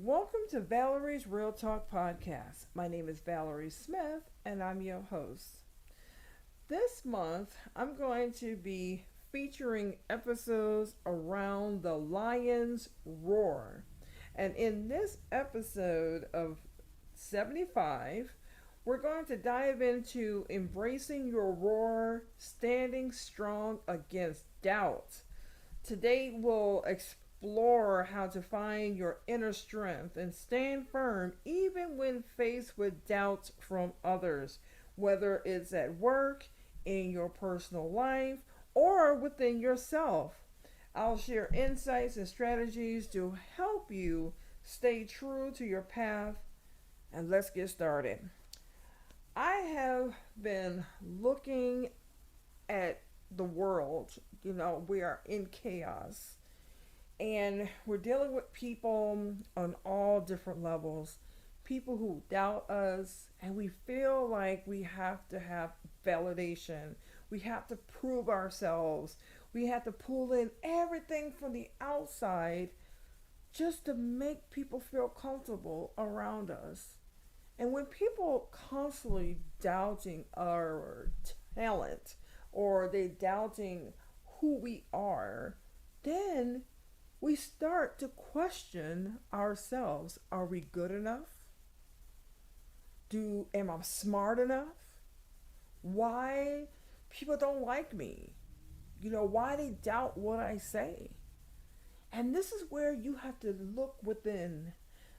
Welcome to Valerie's Real Talk podcast. My name is Valerie Smith and I'm your host. This month, I'm going to be featuring episodes around the lion's roar. And in this episode of 75, we're going to dive into embracing your roar, standing strong against doubt. Today we'll explore how to find your inner strength and stand firm even when faced with doubts from others, whether it's at work, in your personal life, or within yourself. I'll share insights and strategies to help you stay true to your path, and let's get started. I have been looking at the world. We are in chaos and we're dealing with people on all different levels. People who doubt us, and we feel like we have to have validation. We have to prove ourselves. We have to pull in everything from the outside just to make people feel comfortable around us. And when people constantly doubting our talent or they doubting who we are, then we start to question ourselves. Are we good enough? Am I smart enough? Why people don't like me? Why they doubt what I say? And this is where you have to look within,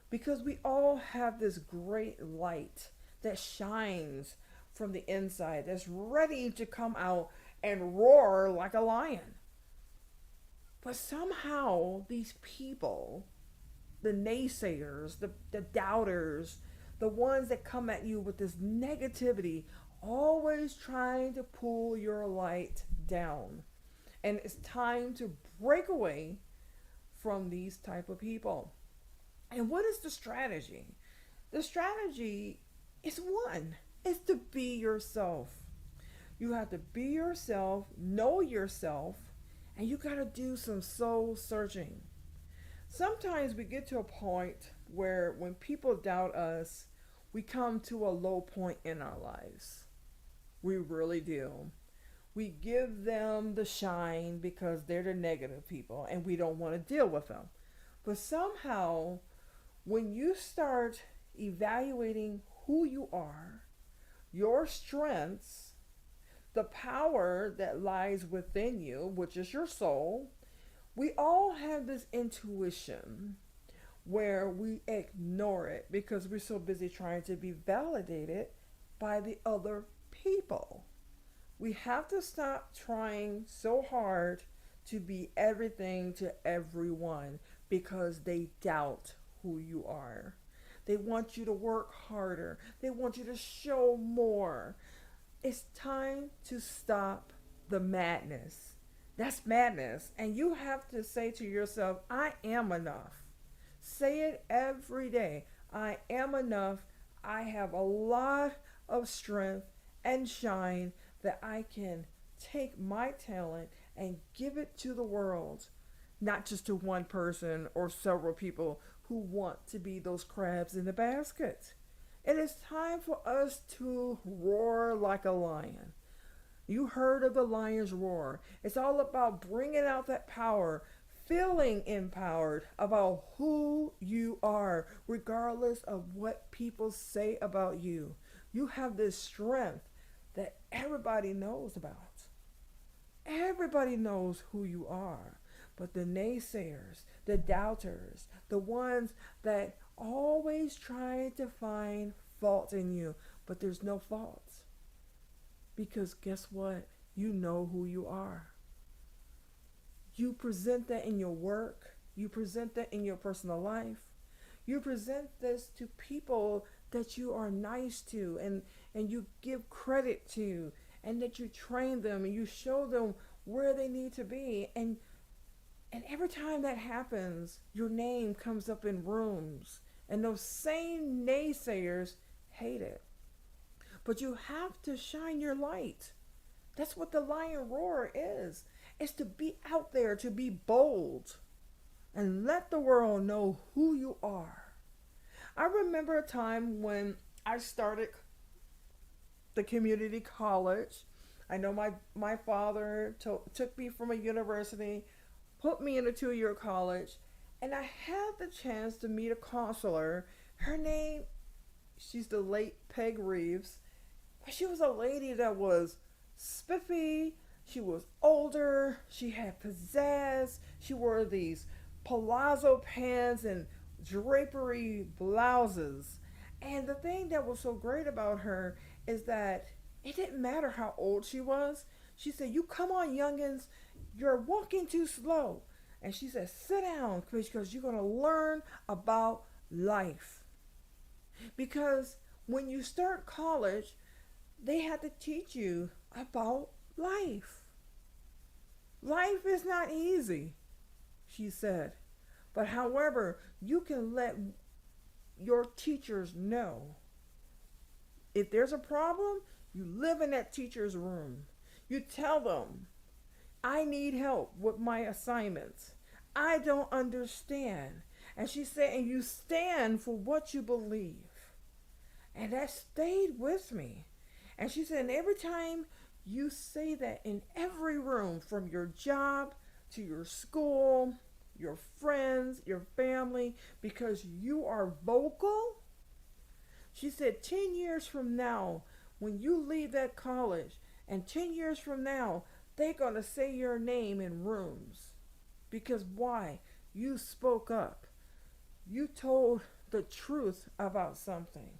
because we all have this great light that shines from the inside that's ready to come out and roar like a lion. But somehow these people, the naysayers, the doubters, the ones that come at you with this negativity, always trying to pull your light down. And it's time to break away from these type of people. And what is the strategy? The strategy is one. It's to be yourself. You have to be yourself, know yourself, and you got to do some soul searching. Sometimes we get to a point where when people doubt us, we come to a low point in our lives. We really do. We give them the shine because they're the negative people and we don't want to deal with them. But somehow, when you start evaluating who you are, your strengths, the power that lies within you, which is your soul, we all have this intuition where we ignore it because we're so busy trying to be validated by the other people. We have to stop trying so hard to be everything to everyone because they doubt who you are. They want you to work harder. They want you to show more. It's time to stop the madness. That's madness. And you have to say to yourself, I am enough. Say it every day. I am enough. I have a lot of strength and shine that I can take my talent and give it to the world, not just to one person or several people who want to be those crabs in the basket. It is time for us to roar like a lion. You heard of the lion's roar. It's all about bringing out that power, feeling empowered about who you are, regardless of what people say about you. You have this strength that everybody knows about. Everybody knows who you are. But the naysayers, the doubters, the ones that always try to find fault in you, but there's no faults. Because guess what? You know who you are. You present that in your work. You present that in your personal life. You present this to people that you are nice to and you give credit to, and that you train them and you show them where they need to be. And every time that happens, your name comes up in rooms, and those same naysayers hate it. But you have to shine your light. That's what the lion roar is. It's to be out there, to be bold, and let the world know who you are. I remember a time when I started the community college. I know my father took me from a university, put me in a 2 year college, and I had the chance to meet a counselor. Her name, she's the late Peg Reeves. She was a lady that was spiffy. She was older. She had pizzazz. She wore these palazzo pants and drapery blouses. And the thing that was so great about her is that it didn't matter how old she was. She said, "You come on, youngins. You're walking too slow." And she said, "Sit down because you're going to learn about life." Because when you start college, they had to teach you about life. Life is not easy, she said. But however, you can let your teachers know. If there's a problem, you live in that teacher's room. You tell them, "I need help with my assignments. I don't understand." And she said, and you stand for what you believe. And that stayed with me. And she said, and every time you say that in every room, from your job to your school, your friends, your family, because you are vocal, she said, 10 years from now, when you leave that college, and 10 years from now, they're going to say your name in rooms. Because why? You spoke up. You told the truth about something.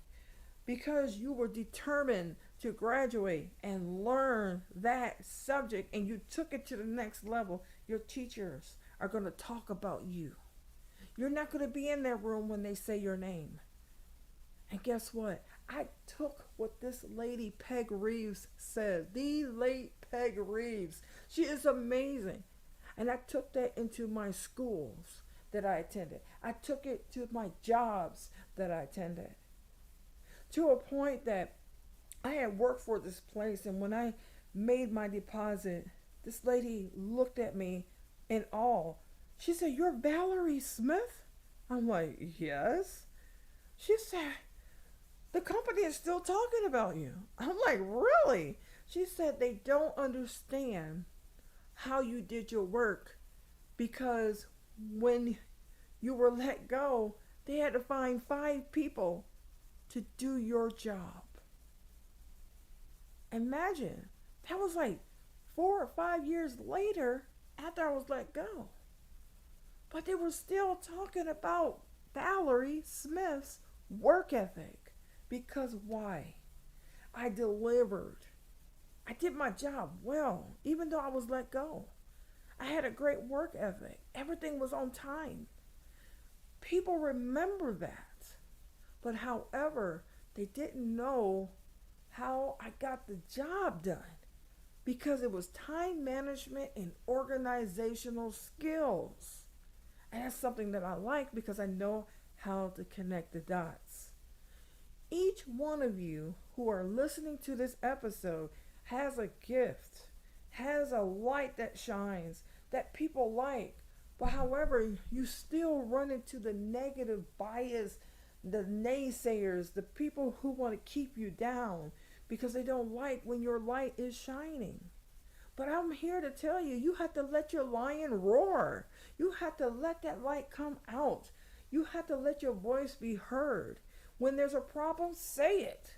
Because you were determined to graduate and learn that subject and you took it to the next level, your teachers are going to talk about you. You're not going to be in that room when they say your name. And guess what? I took what this lady Peg Reeves said. The late Peg Reeves. She is amazing. And I took that into my schools that I attended. I took it to my jobs that I attended. To a point that I had worked for this place, and when I made my deposit, this lady looked at me in awe. She said, "You're Valerie Smith?" I'm like, "Yes." She said, "The company is still talking about you." I'm like, "Really?" She said, "They don't understand how you did your work because when you were let go, they had to find 5 people to do your job." Imagine, that was like 4 or 5 years later after I was let go. But they were still talking about Valerie Smith's work ethic. Because why? I delivered. I did my job well, even though I was let go. I had a great work ethic. Everything was on time. People remember that. But however, they didn't know how I got the job done because it was time management and organizational skills. And that's something that I like because I know how to connect the dots. Each one of you who are listening to this episode has a gift, has a light that shines, that people like. But however, you still run into the negative bias, the naysayers, the people who want to keep you down because they don't like when your light is shining. But I'm here to tell you, you have to let your lion roar. You have to let that light come out. You have to let your voice be heard. When there's a problem, say it.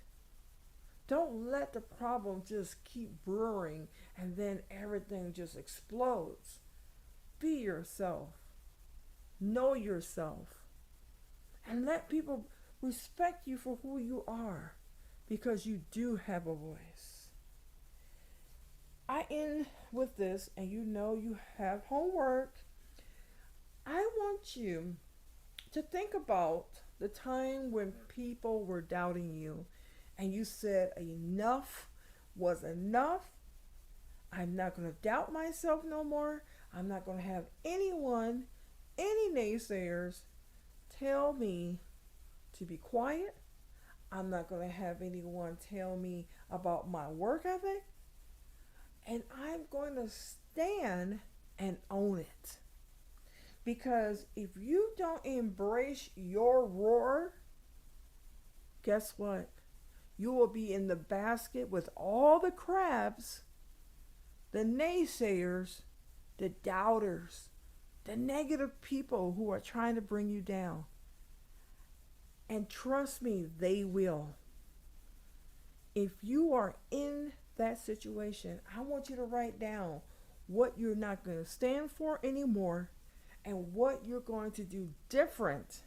Don't let the problem just keep brewing and then everything just explodes. Be yourself. Know yourself. And let people respect you for who you are because you do have a voice. I end with this, and you know you have homework. I want you to think about the time when people were doubting you and you said enough was enough. I'm not going to doubt myself no more. I'm not going to have anyone, any naysayers, tell me to be quiet. I'm not going to have anyone tell me about my work ethic. And I'm going to stand and own it. Because if you don't embrace your roar, guess what? You will be in the basket with all the crabs, the naysayers, the doubters, the negative people who are trying to bring you down. And trust me, they will. If you are in that situation, I want you to write down what you're not going to stand for anymore and what you're going to do different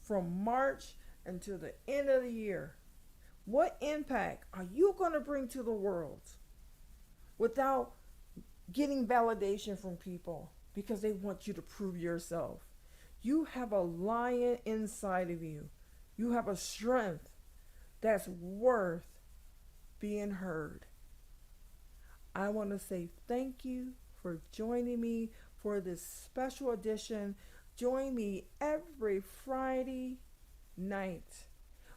from March until the end of the year. What impact are you going to bring to the world without getting validation from people because they want you to prove yourself? You have a lion inside of you. You have a strength that's worth being heard. I want to say thank you for joining me for this special edition. Join me every Friday night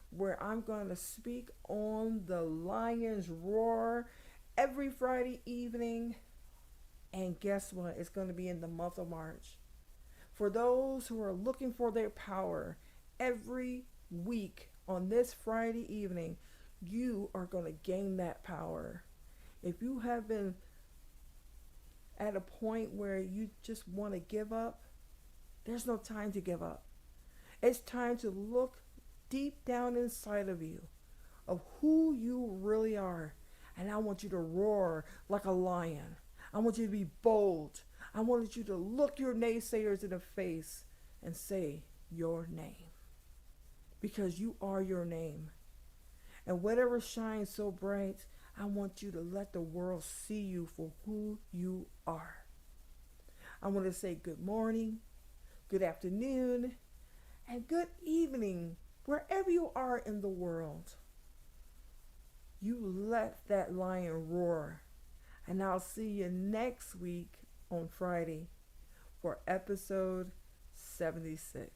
where I'm going to speak on the lion's roar every Friday evening. And guess what? It's going to be in the month of March. For those who are looking for their power, every week on this Friday evening, you are going to gain that power. If you have been at a point where you just want to give up, there's no time to give up. It's time to look deep down inside of you of who you really are. And I want you to roar like a lion. I want you to be bold. I want you to look your naysayers in the face and say your name. Because you are your name. And whatever shines so bright, I want you to let the world see you for who you are. I want to say good morning, good afternoon, and good evening, wherever you are in the world. You let that lion roar. And I'll see you next week on Friday for episode 76.